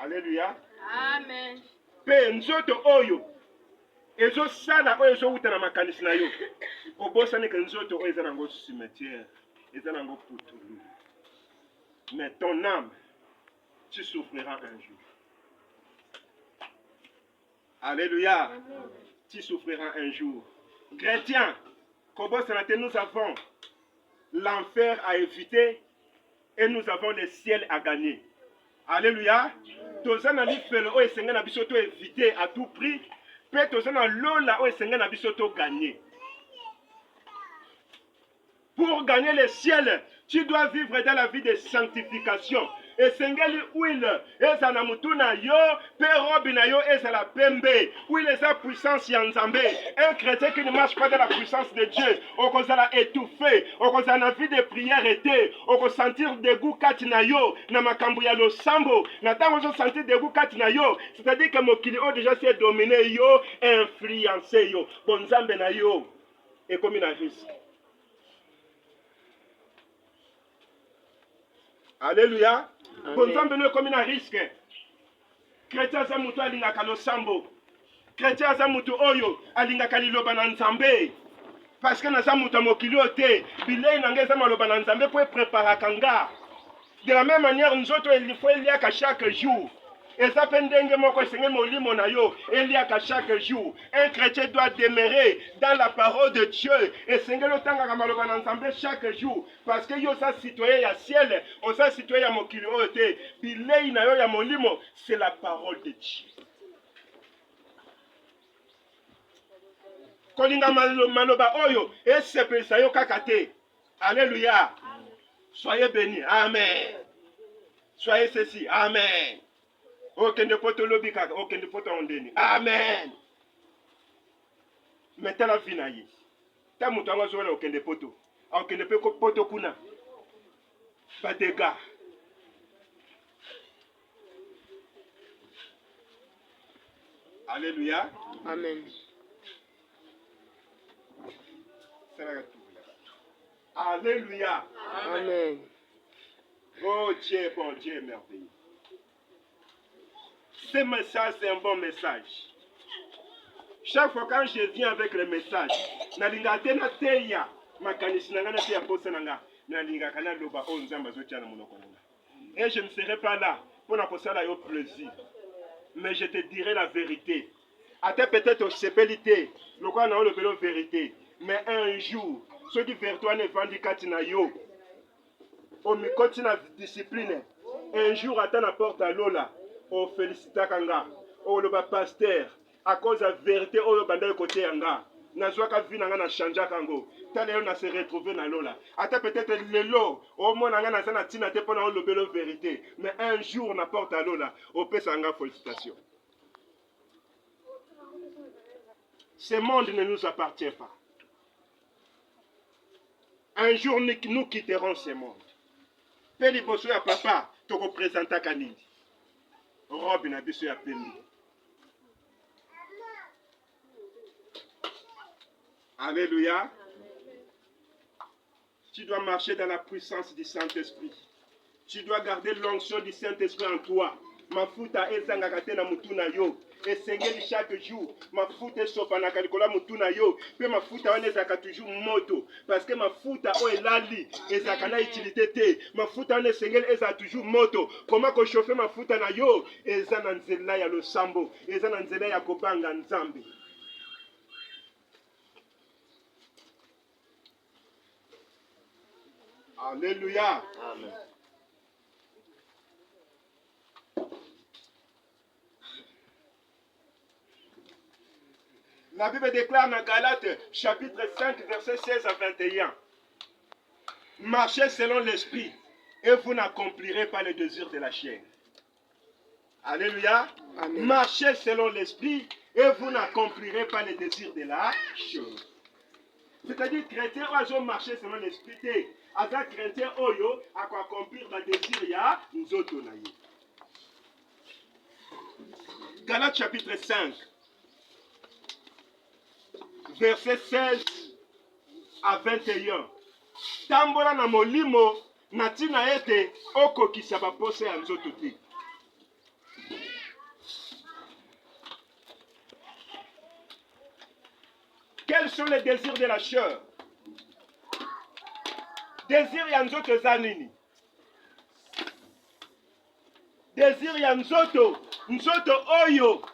Alléluia. Amen. Pe nzoto oyo ezo sala oyo ezo wuta na makanisi na yo. Obosani ke nzoto oyo eza nango cimetière, eza nango putulu. Mais ton âme, tu souffriras un jour. Alléluia. Amen. Tu souffriras un jour. Chrétien, nous avons l'enfer à éviter et nous avons le ciel à gagner. Alléluia. Tozana li felo o esenga na biso to éviter à tout prix. Pe tozana lola o esenga na biso to gagner. Pour gagner le ciel, tu dois vivre dans la vie de sanctification. Et sengeli huile, eza na mutuna yo, pe robi na yo eza la pembe. Huile eza puissance ya nzambe. Un chrétien qui ne marche pas dans la puissance de Dieu, on kozala étouffé, on kozala na vie de prière été, on ko sentir dégoût kati na yo, na makambo ya losambo, na tango zo sentir dégoût kati na yo, c'est-à-dire que mokili o déjà s'est dominé yo, influencé yo. Bon nzambe na yo, et comme il a risque. Alléluia. Bon nzambe no comme na risque. Chrétien za mutu alingaka losambo. Chrétien za mutu oyo alingaka liloba na nzambe. Parce que naza mutu mokili ote, bilei nanga za maloba na nzambe pour préparer kanga. De la même manière nzoto il faut liaka chaque jour. Et ça fait ndenge moko senge molimo na yo, eliaka chaque jour. Un chrétien doit demeurer dans la parole de Dieu. Et senge lo tanga kamaloba na nzambe chaque jour. Parce que yo sa citoyen ya ciel, on sa citoyen ya mokili ote. Bilei na yo ya molimo, c'est la parole de Dieu. Kolinga maloba oyo, et sepelisa yo kakate. Alléluia. Soyez bénis. Amen. Soyez ceci. Amen. Okende poto lobika, okende poto ondeni. Amen. Mettez la vie na ye. Ta mutu anga zola okende poto. Okende pe poto kuna. Ba dégâts. Alléluia. Amen. Alléluia. Amen. Oh Dieu, bon Dieu merveilleux. Ce message, c'est un bon message. Chaque fois quand je viens avec le message, et je ne serai pas là pour la plaisir. Mais je te dirai la vérité. Ate peut-être sepelité, le quoi n'a le vérité. Mais un jour, ceux qui vers toi ne vendent katina yo, au mikoti na discipline. Un jour, attends la porte à Lola. Oh, félicita kanga. Oh, le pasteur. À cause de la vérité, oh, le bandai côté yanga. Nazwaka vinanga na chanja kango. Talé on a se retrouvé na Lola. Attends peut-être le lot. Oh, mon nanga na sana tina te pona le belo vérité. Mais un jour, on apporte à Lola. Oh, pesanga félicitations. Ce monde ne nous appartient pas. Un jour, nous quitterons ce monde. Peli boso ya papa, te représenta kanini. Robe na biso ya pembi. Alléluia. Tu dois marcher dans la puissance du Saint-Esprit. Tu dois garder l'onction du Saint-Esprit en toi. Mafuta ezanga kate na mutuna yo. Esengeli chaque jour. Mafuta sopana kalikola mutuna yo. Pe mafuta wana ezaka toujours moto. Parce que mafuta o elali ezaka na utilité te. Mafuta wana esengeli ezaka toujours moto. Comment ko chauffer mafuta na yo? Eza na nzela ya losambo. Eza na nzela ya kobanga nzambe. Alléluia. Amen. La Bible déclare dans Galates, chapitre 5, versets 16 à 21. Marchez selon l'esprit, et vous n'accomplirez pas les désirs de la chair. Alléluia. Amen. Marchez selon l'esprit, et vous n'accomplirez pas les désirs de la chair. C'est-à-dire, chrétien, oiseau marcher selon l'esprit. Aza chrétien, oyo, à accomplir le désir, ya, nous autres, Galates, chapitre 5. Verset 16 à 21. Tambola na molimo natina ete oko kisaba pose ya nzoto te. Quels sont les désirs de la chair? Désir ya nzoto eza nini? Désir ya nzoto, nzoto oyo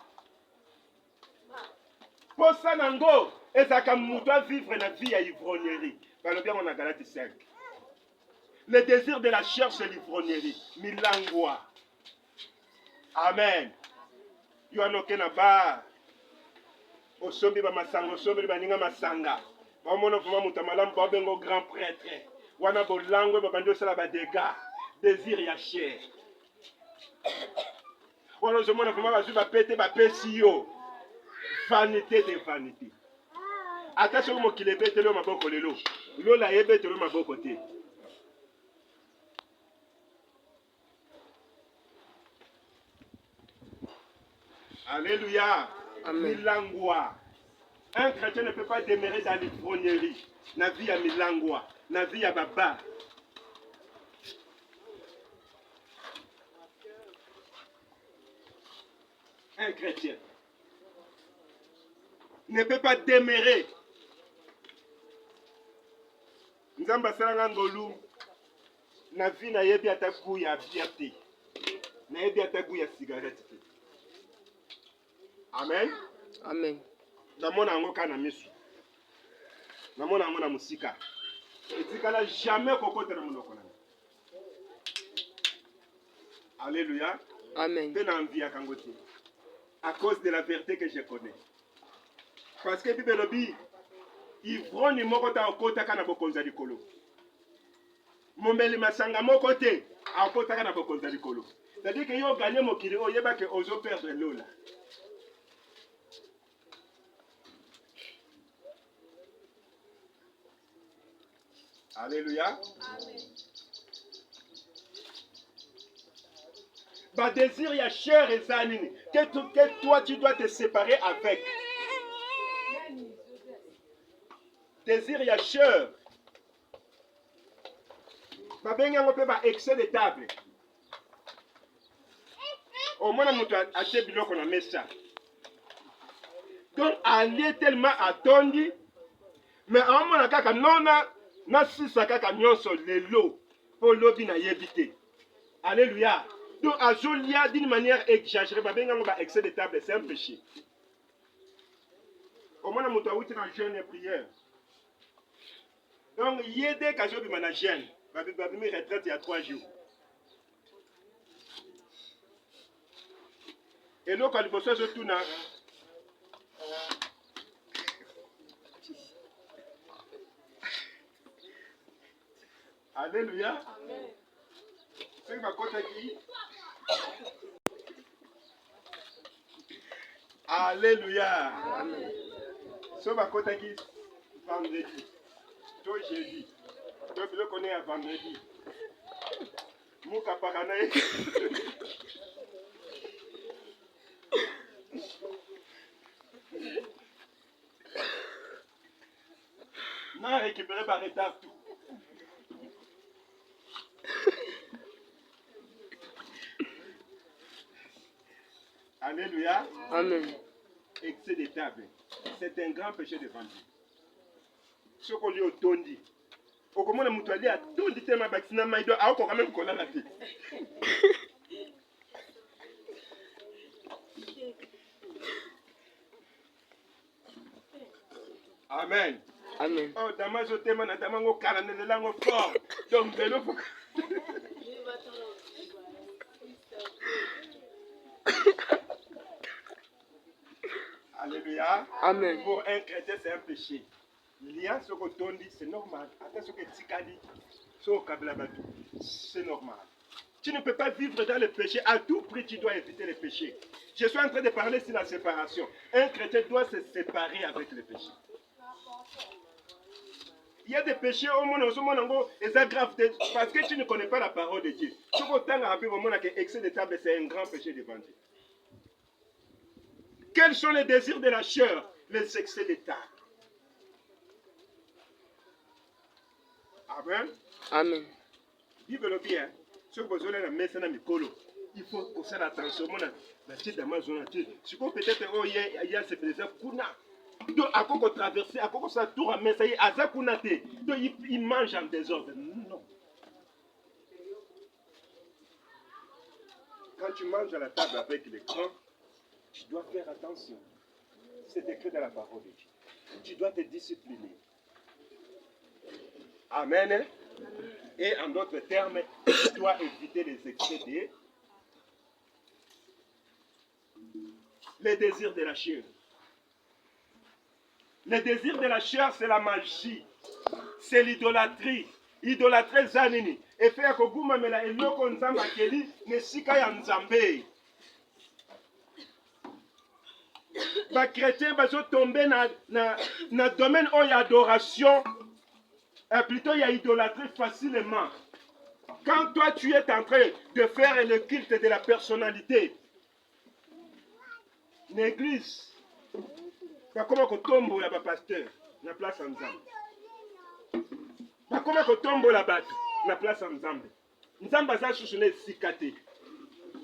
posa nango ezaka mutu a vivre na vie ya ivrognerie. Balobi yango na Galate 5. Le désir de la chair c'est l'ivrognerie, milangwa. Amen. Yo anoke na ba osombi ba masanga, osombi baninga masanga. Ba mona fuma mutu malamu ba bengo grand prêtre. Wana bolango ba bandi osala ba dégâts. Désir ya chair. Wana ozomona fuma bazwi ba pete ba pesi yo. Vanité de vanité. Ata soki mokili ebeteli maboko lelo, lola ebeteli maboko te. Alléluia. Amen. Milangwa. Un chrétien ne peut pas demeurer dans l'ivrognerie. Na vie à milangwa, na vie à baba. Un chrétien ne peut pas demeurer. Nzamba salanga ngolu na vie na yebi ataku ya biate. Na yebi ataku ya cigarette. Amen. Amen. Namona yango kana misu. Namona yango na musika. Etikala jamais kokotela monoko na. Alléluia. Amen. Pe na envie ya kangote. À cause de la vérité que je connais. Parce que Bible lobi ivrogne moko ta okota kana bokonza likolo. Mombeli masanga moko te akota kana bokonza likolo. C'est-à-dire que yo gagner mokili oyeba ke ozo perdre lola. Alléluia. Amen. Bah désir ya chair et zanini que toi tu dois te séparer avec. Désir ya chair. Bah benga ngope ba excès de table. Au moins mutu ache biloko na mesa. Donc aller tellement attendu mais en mona kaka nona na sisa kaka nyonso lelo po lobi na yebite. Alléluia. Donc azolia d'une manière exagérée, babenga ba excès de table, c'est un péché. Au moins mutu awuti na jeûne et prière. Donc yede kazo bi mana jeûne, babimi retraite il y a 3 jours. Et donc quand il se tourne Alléluia. Amen. C'est ma côte qui. Alléluia. Amen. C'est ma côte qui vendredi. Toi jeudi. Toi tu le connais à vendredi. Mouka paranaï. Non, récupérer par retard tout. Alléluia. Amen. Excès de table. C'est un grand péché devant Dieu. Ce qu'on dit au tondi. Au comment le moutouli a tondi tellement bâtiment maïdo a encore même qu'on a la tête. Amen. Amen. Oh, damazo tema na damango kalanele lango fort. Donc de l'eau. Alléluia. Amen. Pour un chrétien, c'est un péché. Il y a ce que ton dit, c'est normal. Attends, ce que Tikadi, c'est normal. Tu ne peux pas vivre dans le péché. À tout prix, tu dois éviter le péché. Je suis en train de parler sur la séparation. Un chrétien doit se séparer avec le péché. Il y a des péchés au monde, et c'est grave parce que tu ne connais pas la parole de Dieu. Ce que tu as rappelé au monde, que l'excès de table, c'est un grand péché devant Dieu. Quels sont les désirs de la chair? Les excès de table. Amen. Amen. Bible bien. Ce que vous avez la messe dans mikolo. Il faut faire attention. La petite dame zone. Si peut-être il y a ces plaisirs kuna. Donc, à quoi traverser, à quoi ça tourne, mais ça y est, à ça qu'on a été. Donc, il mange en désordre. Non. Quand tu manges à la table avec les grands, tu dois faire attention. C'est écrit dans la parole de Dieu. Tu dois te discipliner. Amen. Et en d'autres termes, tu dois éviter les excès des les désirs de la chair. Les désirs de la chair, c'est la magie. C'est l'idolâtrie. Idolâtrie zanini. Et faire que vous m'amènez et l'eau nzamba keli ne sika ya nzambe. Les chrétiens vont tomber dans domaine où il y a adoration, plutôt il y a idolâtrie facilement. Quand toi tu es en train de faire le culte de la personnalité, l'église, comment que tombe là pasteur, na place en Nzambe. Comment que tombe là bas, na place en Nzambe. Nzambe ça susune sikate.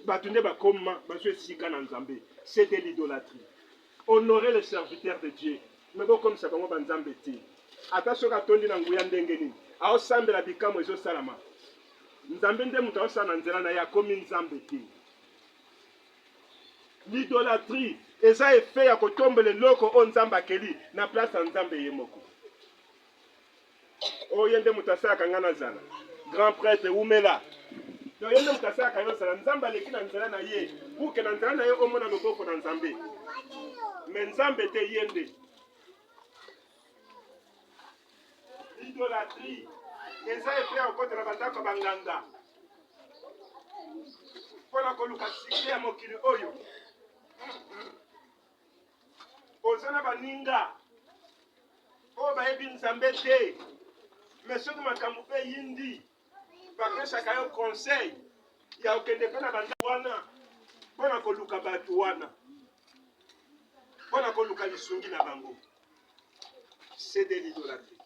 Batunde ba koma, ba so sika na Nzambe. C'est de l'idolâtrie. Honorer les serviteurs de Dieu. Mais bon comme ça bango ba Nzambe ti. Ata soka tondi na nguya ndenge nini. Ao sambela bikamo ezo salama. Nzambe nde mutu osana nzela na ya komi Nzambe ti. L'idolâtrie, et ça est fait à kotombe le loko on Nzamba keli na place en Nzambe yemoko. Oh yende mutasa kangana zala. Grand prêtre Oumela. Donc yende mutasa kangana zala Nzamba leki na nzela na ye. Pour que na nzela na ye omona loboko na Nzambe. Mais Nzambe te yende. L'idolâtrie, et ça est fait à côté de la batako banganga. Pour la koluka sikye ya mokili oyo. Ozana baninga o bayebi Nzambe te mais soki makambo mpe yindi bapesaka yo conseil ya okende mpe na banda wana mpona koluka bato wana mpona koluka lisungi na bango. C'est de l'idolâtrie.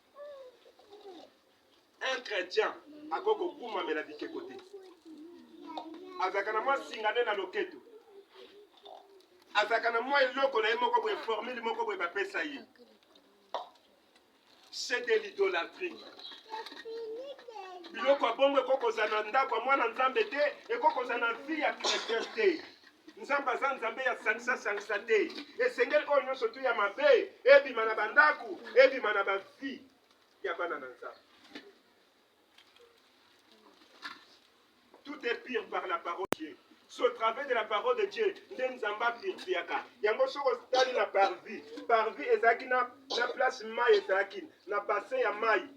Un chrétien akoki kokumamela bikeko te, azalaka na mwa singane na loketo, azalaka na mwa eloko na ye moko boye formule moko boye bapesa ye. C'est de l'idolâtrie. Biloko ya bongo ekoki kozala na ndako ya mwana Nzambe te, ekoki kozala na vie ya chrétien te. Nzambe aza Nzambe ya sangisa te. Esengeli oyo nyonso tu ya mabe ebima na bandako, ebima na bavie ya bana na Nzambe. Tout est pire par la parole de Dieu. C'est au travers de la parole de Dieu. Nzamba purifiaka. Yango soko stali na parvi. Parvi ezaki na place mai ezaki. Na bassin ya mai.